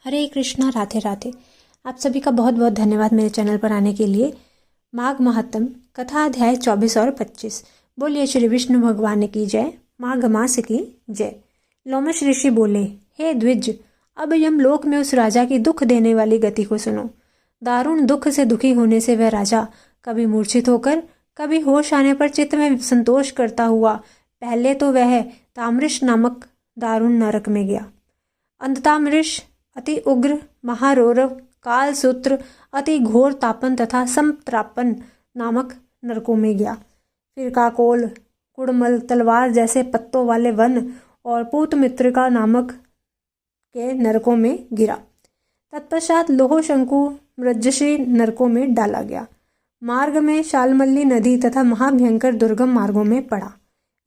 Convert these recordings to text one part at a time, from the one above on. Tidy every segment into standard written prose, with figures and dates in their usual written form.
हरे कृष्णा, राधे राधे। आप सभी का बहुत बहुत धन्यवाद मेरे चैनल पर आने के लिए। माघ महात्म कथा अध्याय 24 और 25। बोलिए श्री विष्णु भगवान की जय, माघ मास की जय। लोमश ऋषि बोले, हे द्विज, अब यमलोक में उस राजा की दुख देने वाली गति को सुनो। दारुण दुख से दुखी होने से वह राजा कभी मूर्छित होकर, कभी होश आने पर चित्त में संतोष करता हुआ पहले तो वह ताम्रिश नामक दारुण नरक में गया। अंतताम्रिश अति उग्र, महारौरव, कालसूत्र, अति घोर तापन तथा संत्रापन नामक नरकों में गया। फिर काकोल, कुड़मल, तलवार जैसे पत्तों वाले वन और पूतमित्रिका नामक के नरकों में गिरा। तत्पश्चात लोह शंकु मृज्जशी नरकों में डाला गया। मार्ग में शालमल्ली नदी तथा महाभयंकर दुर्गम मार्गों में पड़ा।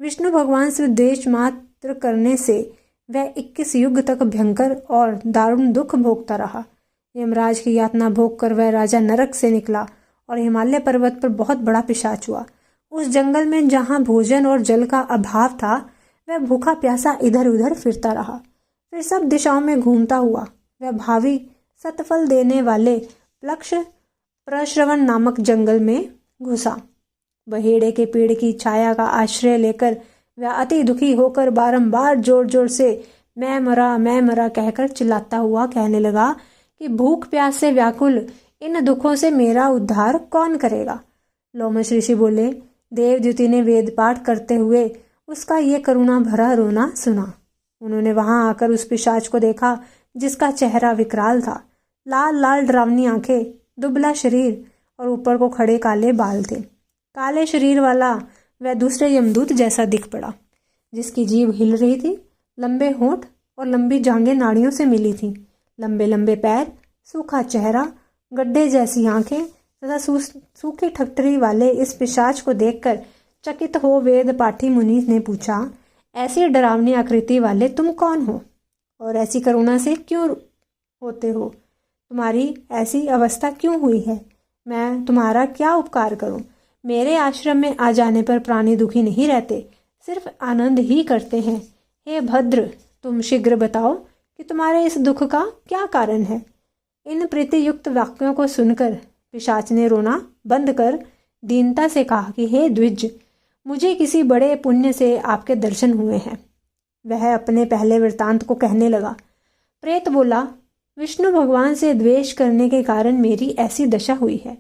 विष्णु भगवान से द्वेष मात्र करने से वह 21 युग तक भयंकर और दारुण दुख भोगता रहा। यमराज की यातना भोग कर वह राजा नरक से निकला और हिमालय पर्वत पर बहुत बड़ा पिशाच हुआ। उस जंगल में जहाँ भोजन और जल का अभाव था, वह भूखा प्यासा इधर उधर फिरता रहा। फिर सब दिशाओं में घूमता हुआ वह भावी सतफल देने वाले प्लक्ष प्रश्रवण नामक जंगल में घुसा। बहेड़े के पेड़ की छाया का आश्रय लेकर वह अति दुखी होकर बारंबार जोर जोर से मैं मरा कहकर चिल्लाता हुआ कहने लगा कि भूख प्यास से व्याकुल इन दुखों से मेरा उद्धार कौन करेगा। लोमश ऋषि बोले, देवद्युति ने वेद पाठ करते हुए उसका ये करुणा भरा रोना सुना। उन्होंने वहां आकर उस पिशाच को देखा जिसका चेहरा विकराल था। लाल लाल डरावनी आंखें, दुबला शरीर और ऊपर को खड़े काले बाल थे। काले शरीर वाला वह दूसरे यमदूत जैसा दिख पड़ा, जिसकी जीभ हिल रही थी। लंबे होंठ और लंबी जांघें नाड़ियों से मिली थीं। लंबे लंबे पैर, सूखा चेहरा, गड्ढे जैसी आंखें तथा सूखी ठट्टरी वाले इस पिशाच को देखकर चकित हो वेद पाठी मुनि ने पूछा, ऐसी डरावनी आकृति वाले तुम कौन हो और ऐसी करुणा से क्यों होते हो? तुम्हारी ऐसी अवस्था क्यों हुई है? मैं तुम्हारा क्या उपकार करूं? मेरे आश्रम में आ जाने पर प्राणी दुखी नहीं रहते, सिर्फ आनंद ही करते हैं। हे भद्र, तुम शीघ्र बताओ कि तुम्हारे इस दुख का क्या कारण है। इन प्रीतियुक्त वाक्यों को सुनकर पिशाच ने रोना बंद कर दीनता से कहा कि हे द्विज, मुझे किसी बड़े पुण्य से आपके दर्शन हुए हैं। वह अपने पहले वृतांत को कहने लगा। प्रेत बोला, विष्णु भगवान से द्वेष करने के कारण मेरी ऐसी दशा हुई है।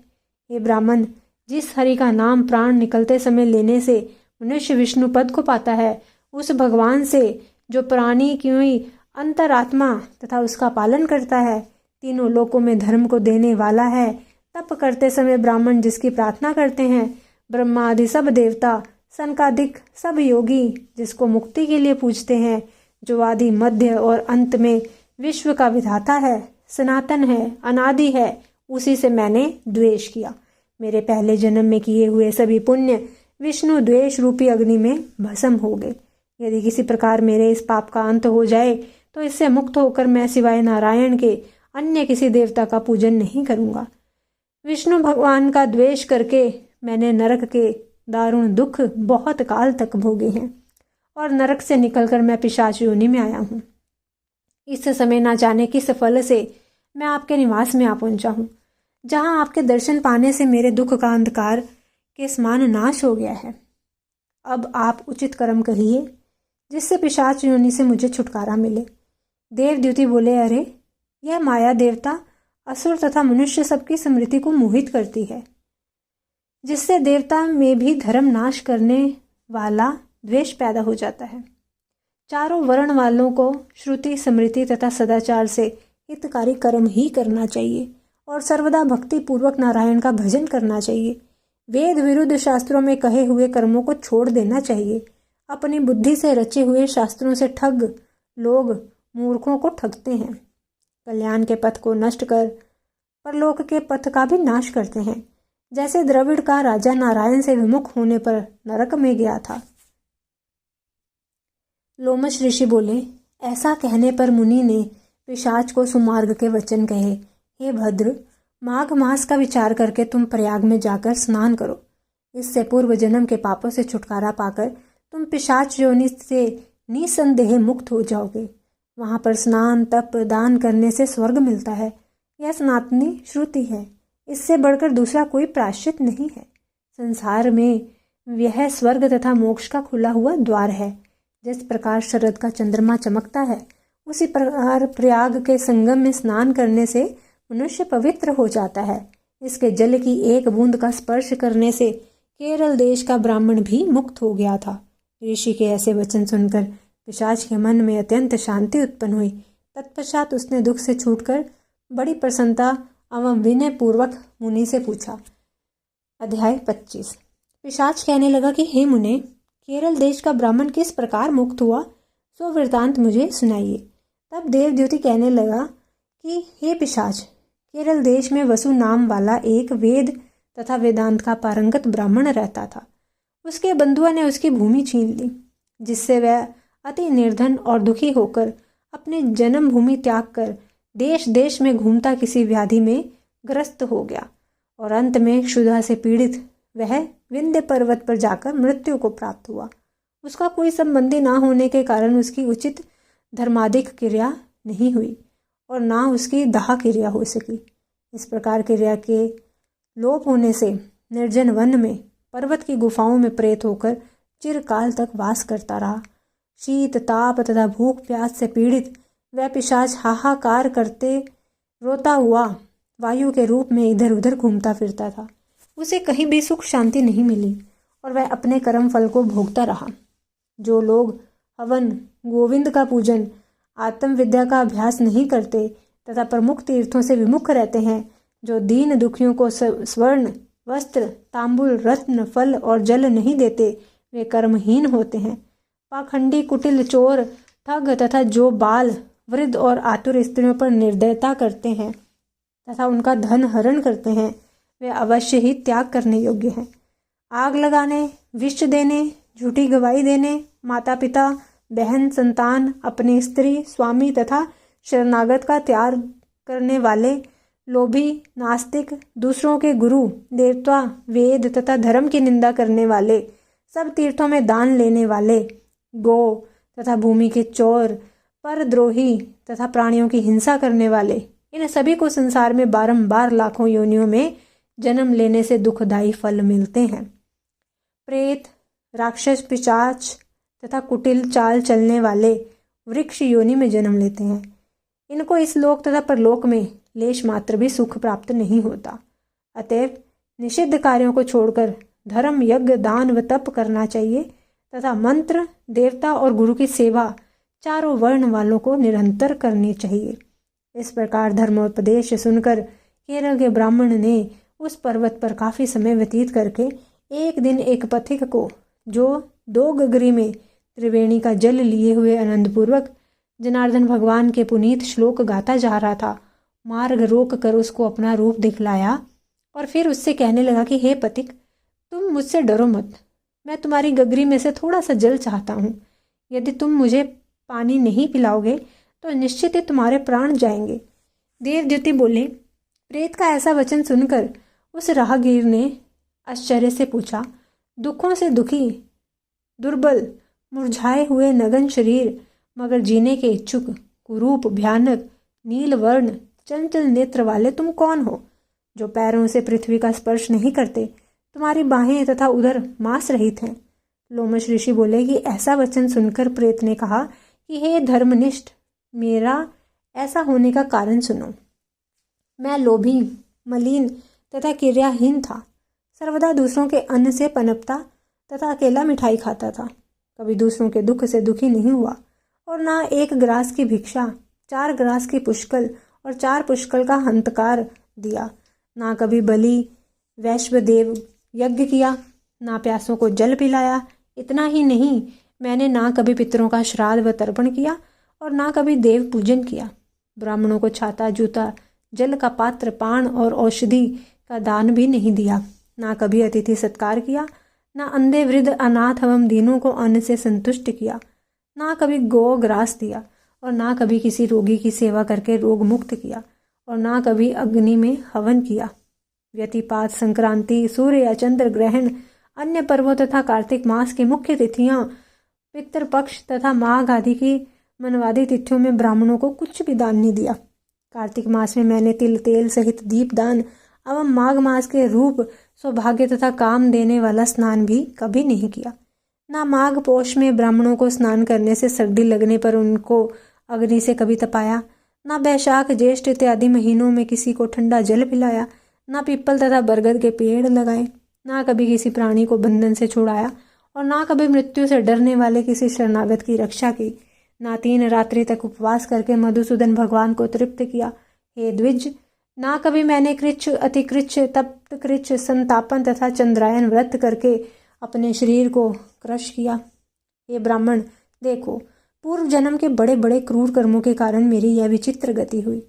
हे ब्राह्मण, जिस हरि का नाम प्राण निकलते समय लेने से मनुष्य विष्णु पद को पाता है, उस भगवान से जो प्राणी की अंतरात्मा तथा उसका पालन करता है, तीनों लोकों में धर्म को देने वाला है, तप करते समय ब्राह्मण जिसकी प्रार्थना करते हैं, ब्रह्मा आदि सब देवता, सनकादिक सब योगी जिसको मुक्ति के लिए पूजते हैं, जो आदि मध्य और अंत में विश्व का विधाता है, सनातन है, अनादि है, उसी से मैंने द्वेष किया। मेरे पहले जन्म में किए हुए सभी पुण्य विष्णु द्वेष रूपी अग्नि में भस्म हो गए। यदि किसी प्रकार मेरे इस पाप का अंत हो जाए तो इससे मुक्त होकर मैं सिवाय नारायण के अन्य किसी देवता का पूजन नहीं करूंगा। विष्णु भगवान का द्वेष करके मैंने नरक के दारुण दुख बहुत काल तक भोगे हैं और नरक से निकलकर मैं पिशाच योनि में आया हूँ। इस समय ना जाने किस फल से मैं आपके निवास में आ पहुंचा हूँ, जहाँ आपके दर्शन पाने से मेरे दुख का अंधकार के समान नाश हो गया है। अब आप उचित कर्म करिए जिससे पिशाच योनि से मुझे छुटकारा मिले। देवद्युति बोले, अरे यह माया देवता, असुर तथा मनुष्य सबकी स्मृति को मोहित करती है, जिससे देवता में भी धर्म नाश करने वाला द्वेष पैदा हो जाता है। चारों वर्ण वालों को श्रुति, स्मृति तथा सदाचार से हितकारी कर्म ही करना चाहिए और सर्वदा भक्ति पूर्वक नारायण का भजन करना चाहिए। वेद विरुद्ध शास्त्रों में कहे हुए कर्मों को छोड़ देना चाहिए। अपनी बुद्धि से रचे हुए शास्त्रों से ठग लोग मूर्खों को ठगते हैं। कल्याण के पथ को नष्ट कर परलोक के पथ का भी नाश करते हैं। जैसे द्रविड़ का राजा नारायण से विमुख होने पर नरक में गया था। लोमश ऋषि बोले, ऐसा कहने पर मुनि ने पिशाच को सुमार्ग के वचन कहे। हे भद्र, माघ मास का विचार करके तुम प्रयाग में जाकर स्नान करो। इससे पूर्व जन्म के पापों से छुटकारा पाकर तुम पिशाच योनि से निसंदेह मुक्त हो जाओगे। वहाँ पर स्नान तप दान करने से स्वर्ग मिलता है। यह सनातनी श्रुति है। इससे बढ़कर दूसरा कोई प्रायश्चित नहीं है। संसार में यह स्वर्ग तथा मोक्ष का खुला हुआ द्वार है। जिस प्रकार शरद का चंद्रमा चमकता है, उसी प्रकार प्रयाग के संगम में स्नान करने से मनुष्य पवित्र हो जाता है। इसके जल की एक बूंद का स्पर्श करने से केरल देश का ब्राह्मण भी मुक्त हो गया था। ऋषि के ऐसे वचन सुनकर पिशाच के मन में अत्यंत शांति उत्पन्न हुई। तत्पश्चात उसने दुख से छूटकर बड़ी प्रसन्नता एवं विनय पूर्वक मुनि से पूछा। अध्याय 25। पिशाच कहने लगा कि हे मुने, केरल देश का ब्राह्मण किस प्रकार मुक्त हुआ, सो वृतांत मुझे सुनाइए। तब देवद्युति कहने लगा कि हे पिशाच, केरल देश में वसु नाम वाला एक वेद तथा वेदांत का पारंगत ब्राह्मण रहता था। उसके बंधुओं ने उसकी भूमि छीन ली, जिससे वह अति निर्धन और दुखी होकर अपने जन्म भूमि त्याग कर देश देश में घूमता किसी व्याधि में ग्रस्त हो गया और अंत में क्षुधा से पीड़ित वह विंध्य पर्वत पर जाकर मृत्यु को प्राप्त हुआ। उसका कोई संबंधी ना होने के कारण उसकी उचित धर्मादिक क्रिया नहीं हुई और ना उसकी दाह क्रिया हो सकी। इस प्रकार क्रिया के लोप होने से निर्जन वन में पर्वत की गुफाओं में प्रेत होकर चिरकाल तक वास करता रहा। शीत ताप तथा भूख प्यास से पीड़ित वह पिशाच हाहाकार करते रोता हुआ वायु के रूप में इधर उधर घूमता फिरता था। उसे कहीं भी सुख शांति नहीं मिली और वह अपने कर्म फल को भोगता रहा। जो लोग हवन गोविंद का पूजन आत्म विद्या का अभ्यास नहीं करते तथा प्रमुख तीर्थों से विमुख रहते हैं, जो दीन दुखियों को स्वर्ण वस्त्र तांबुल रत्न फल और जल नहीं देते, वे कर्महीन होते हैं। पाखंडी कुटिल चोर ठग तथा जो बाल वृद्ध और आतुर स्त्रियों पर निर्दयता करते हैं तथा उनका धन हरण करते हैं, वे अवश्य ही त्याग करने योग्य हैं। आग लगाने, विष देने, झूठी गवाही देने, माता पिता बहन संतान अपनी स्त्री स्वामी तथा शरणागत का त्याग करने वाले, लोभी नास्तिक, दूसरों के गुरु देवता वेद तथा धर्म की निंदा करने वाले, सब तीर्थों में दान लेने वाले, गौ तथा भूमि के चोर, परद्रोही तथा प्राणियों की हिंसा करने वाले, इन सभी को संसार में बारंबार लाखों योनियों में जन्म लेने से दुखदायी फल मिलते हैं। प्रेत राक्षस पिशाच तथा कुटिल चाल चलने वाले वृक्ष योनि में जन्म लेते हैं। इनको इस लोक तथा परलोक में लेश मात्र भी सुख प्राप्त नहीं होता। अतएव निषिद्ध कार्यों को छोड़कर धर्म यज्ञ दान व तप करना चाहिए तथा मंत्र देवता और गुरु की सेवा चारों वर्ण वालों को निरंतर करनी चाहिए। इस प्रकार धर्मोपदेश सुनकर केरल के ब्राह्मण ने उस पर्वत पर काफी समय व्यतीत करके एक दिन एक पथिक को, जो 2 गगरी में त्रिवेणी का जल लिए हुए आनंदपूर्वक जनार्दन भगवान के पुनीत श्लोक गाता जा रहा था, मार्ग रोक कर उसको अपना रूप दिखलाया और फिर उससे कहने लगा कि हे पथिक, तुम मुझसे डरो मत। मैं तुम्हारी गगरी में से थोड़ा सा जल चाहता हूँ। यदि तुम मुझे पानी नहीं पिलाओगे तो निश्चित ही तुम्हारे प्राण जाएंगे। देवद्युति बोले। प्रेत का ऐसा वचन सुनकर उस राहगीर ने आश्चर्य से पूछा, दुखों से दुखी दुर्बल मुरझाए हुए नगन शरीर मगर जीने के इच्छुक कुरूप भयानक नील वर्ण चंचल नेत्र वाले तुम कौन हो, जो पैरों से पृथ्वी का स्पर्श नहीं करते, तुम्हारी बाहें तथा उधर मांस रहित हैं। लोमश ऋषि बोले कि ऐसा वचन सुनकर प्रेत ने कहा कि हे धर्मनिष्ठ, मेरा ऐसा होने का कारण सुनो। मैं लोभी मलिन तथा क्रियाहीन था, सर्वदा दूसरों के अन्न से पनपता तथा अकेला मिठाई खाता था, कभी दूसरों के दुख से दुखी नहीं हुआ और ना 1 ग्रास की भिक्षा 4 ग्रास की पुष्कल और 4 पुष्कल का हंतकार दिया, ना कभी बलि वैश्वदेव यज्ञ किया, ना प्यासों को जल पिलाया। इतना ही नहीं, मैंने ना कभी पितरों का श्राद्ध व तर्पण किया और ना कभी देव पूजन किया। ब्राह्मणों को छाता जूता जल का पात्र पान और औषधि का दान भी नहीं दिया, ना कभी अतिथि सत्कार किया, ना अंधे वृद्ध अनाथ एवं दीनों को अन्न से संतुष्ट किया, ना कभी गौ ग्रास दिया और ना कभी किसी रोगी की सेवा करके रोग मुक्त किया और ना कभी अग्नि में हवन किया। व्यतिपात संक्रांति सूर्य या चंद्र ग्रहण अन्य पर्वों तथा कार्तिक मास की मुख्य तिथियां पितृपक्ष तथा माघ आदि की मनवादी तिथियों में ब्राह्मणों को कुछ भी दान नहीं दिया। कार्तिक मास में मैंने तिल तेल सहित दीप दान एवं माघ मास के रूप सौभाग्य तथा काम देने वाला स्नान भी कभी नहीं किया। ना माघ पोष में ब्राह्मणों को स्नान करने से सर्दी लगने पर उनको अग्नि से कभी तपाया, ना बैशाख ज्येष्ठ इत्यादि महीनों में किसी को ठंडा जल पिलाया, ना पीपल तथा बरगद के पेड़ लगाए, ना कभी किसी प्राणी को बंधन से छुड़ाया और ना कभी मृत्यु से डरने वाले किसी शरणागत की रक्षा की, ना 3 रात्रि तक उपवास करके मधुसूदन भगवान को तृप्त किया। हे द्विज, ना कभी मैंने कृच्छ अतिकृच्छ तप्त कृच्छ संतापन तथा चंद्रायन व्रत करके अपने शरीर को क्रश किया। हे ब्राह्मण, देखो, पूर्व जन्म के बड़े बड़े क्रूर कर्मों के कारण मेरी यह विचित्र गति हुई।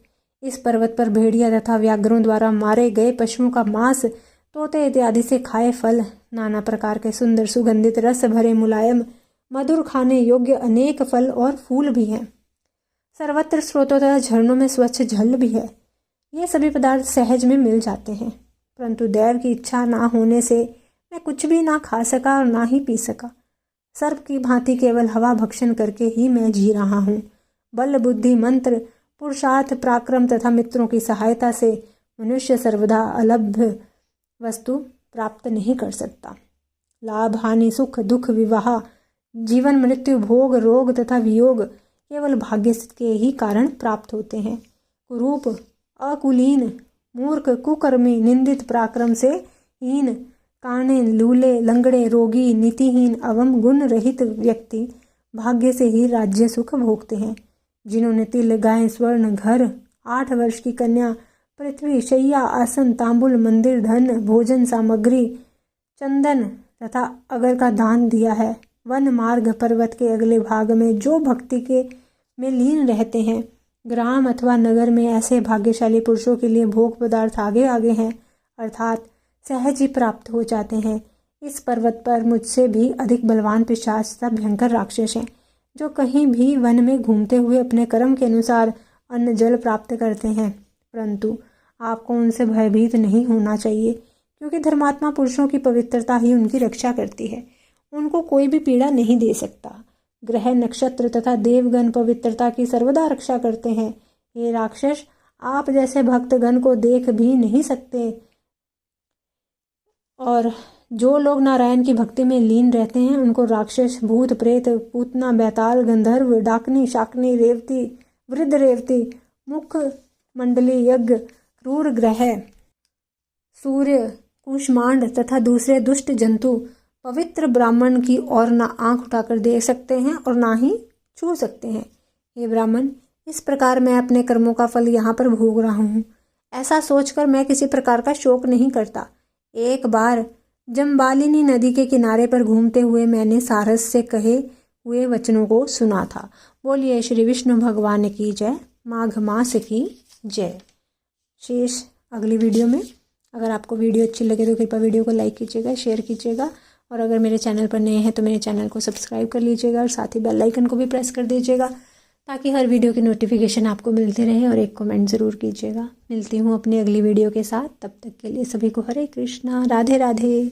इस पर्वत पर भेड़िया तथा व्याघ्रों द्वारा मारे गए पशुओं का मांस, तोते इत्यादि से खाए फल, नाना प्रकार के सुंदर सुगंधित रस भरे मुलायम मधुर खाने योग्य अनेक फल और फूल भी हैं। सर्वत्र स्रोतों तथा झरनों में स्वच्छ जल भी है। ये सभी पदार्थ सहज में मिल जाते हैं, परंतु देव की इच्छा ना होने से मैं कुछ भी ना खा सका और ना ही पी सका। सर्प की भांति केवल हवा भक्षण करके ही मैं जी रहा हूँ। बल बुद्धि मंत्र पुरुषार्थ पराक्रम तथा मित्रों की सहायता से मनुष्य सर्वदा अलभ्य वस्तु प्राप्त नहीं कर सकता। लाभ हानि सुख दुख विवाह जीवन मृत्यु भोग रोग तथा वियोग केवल भाग्य के ही कारण प्राप्त होते हैं। कुरूप अकुलीन मूर्ख कुकर्मी निंदित पराक्रम से हीन काने लूले लंगड़े रोगी नीतिहीन एवं गुण रहित व्यक्ति भाग्य से ही राज्य सुख भोगते हैं। जिन्होंने तिल गाय स्वर्ण घर 8 वर्ष की कन्या पृथ्वी शैया आसन तांबुल मंदिर धन भोजन सामग्री चंदन तथा अगर का दान दिया है, वन मार्ग पर्वत के अगले भाग में जो भक्ति के में लीन रहते हैं, ग्राम अथवा नगर में ऐसे भाग्यशाली पुरुषों के लिए भोग पदार्थ आगे आगे हैं, अर्थात सहज ही प्राप्त हो जाते हैं। इस पर्वत पर मुझसे भी अधिक बलवान पिशाच तथा भयंकर राक्षस हैं, जो कहीं भी वन में घूमते हुए अपने कर्म के अनुसार अन्न जल प्राप्त करते हैं, परंतु आपको उनसे भयभीत नहीं होना चाहिए, क्योंकि धर्मात्मा पुरुषों की पवित्रता ही उनकी रक्षा करती है। उनको कोई भी पीड़ा नहीं दे सकता। ग्रह नक्षत्र तथा देवगण पवित्रता की सर्वदा रक्षा करते हैं। हे राक्षस, आप जैसे भक्तगण को देख भी नहीं सकते, और जो लोग नारायण की भक्ति में लीन रहते हैं उनको राक्षस भूत प्रेत पूतना बैताल गंधर्व डाकनी शाकनी रेवती वृद्ध रेवती मुख मंडली यज्ञ क्रूर ग्रह सूर्य कुष्मांड तथा दूसरे दुष्ट जंतु पवित्र ब्राह्मण की ओर ना आंख उठाकर देख सकते हैं और ना ही छू सकते हैं। हे ब्राह्मण, इस प्रकार मैं अपने कर्मों का फल यहाँ पर भोग रहा हूँ, ऐसा सोचकर मैं किसी प्रकार का शोक नहीं करता। एक बार जम्बालिनी नदी के किनारे पर घूमते हुए मैंने सारस से कहे हुए वचनों को सुना था। बोलिए श्री विष्णु भगवान की जय, माघ मास की जय। शेष अगली वीडियो में। अगर आपको वीडियो अच्छी लगे तो कृपया वीडियो को लाइक कीजिएगा, शेयर कीजिएगा, और अगर मेरे चैनल पर नए हैं तो मेरे चैनल को सब्सक्राइब कर लीजिएगा और साथ ही बेल आइकन को भी प्रेस कर दीजिएगा, ताकि हर वीडियो की नोटिफिकेशन आपको मिलती रहे, और एक कमेंट ज़रूर कीजिएगा। मिलती हूँ अपनी अगली वीडियो के साथ, तब तक के लिए सभी को हरे कृष्णा, राधे राधे।